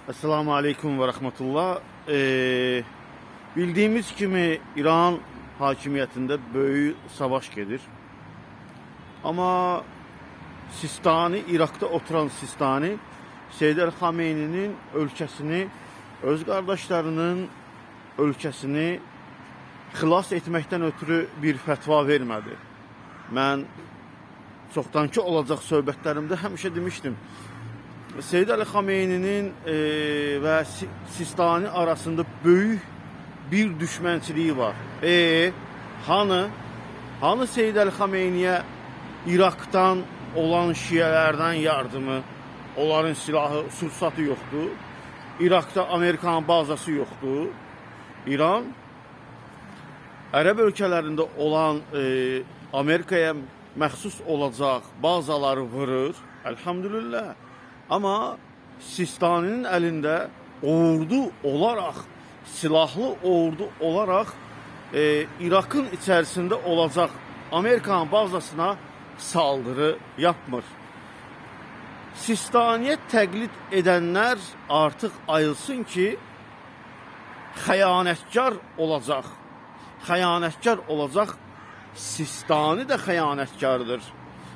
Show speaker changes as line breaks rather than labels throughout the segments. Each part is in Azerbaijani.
Esselamu Aleyküm ve Rahmetullah. Bildiğimiz kimi İran hakimiyetinde böyük savaş gedir. Ama Sistani, Irak'ta oturan Sistani, Seyyid el-Xameyni'nin ölkəsini, öz qardaşlarının ölkəsini xilas etməkdən ötürü bir fətva vermədi. Mən çoxdankı olacaq söhbətlərimdə həmişə demişdim. Seyyid el-Xameyni'nin və Sistani arasında böyük bir düşmənçiliyi var. Hanı Seyyid el-Xameyni'yə İraqdan olan şiələrdən yardımı, onların silahı, sursatı yoxdur. İraqda Amerikan bazası yoxdur. İran Ərəb ölkələrində olan Amerikaya məxsus olacaq bazaları vurur. Elhamdülillah. Amma Sistani'nin əlində ordu olaraq, silahlı ordu olaraq İraqın içərisində olacaq Amerikan bazasına saldırı yapmır. Sistani'ye təqlid edənlər artıq ayılsın ki, xəyanətkar olacaq. Xəyanətkar olacaq. Sistani də xəyanətkardır.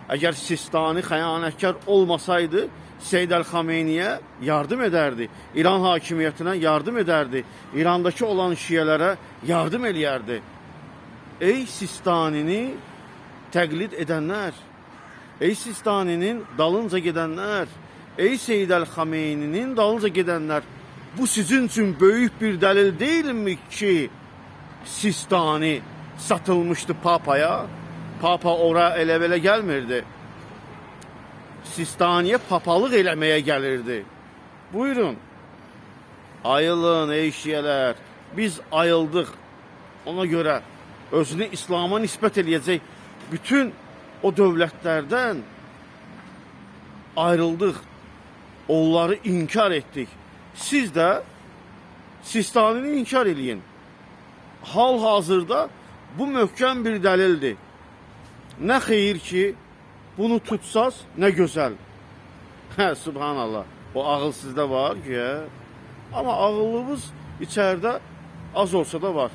Əgər Sistani xəyanətkar olmasaydı, Seyyid el-Xameyni'yə yardım edərdi. İran hakimiyyətinə yardım edərdi. İrandakı olan şiələrə yardım eləyərdi. Ey Sistani'ni təqlid edənlər, ey Sistani'nin dalınca gedənlər, ey Seyyid el-Xameyni'nin dalınca gedənlər, bu sizin üçün böyük bir dəlil deyilmi ki, Sistani satılmışdı Papaya? Papa ora elə-belə gəlmirdi. Sistani'ye papalıq eləməyə gəlirdi. Buyurun. Ayılın ey şiələr. Biz ayıldıq. Ona görə özünü İslam'a nisbət eləyəcək bütün o dövlətlərdən ayrıldıq. Onları inkar etdik. Siz də Sistani'ni inkar eləyin. Hal-hazırda bu möhkəm bir dəlildir. Nə xeyir ki, bunu tutsaz, nə gözəl. Subhanallah. O ağıl sizdə var ki, amma ağıllımız içəridə az olsa da var.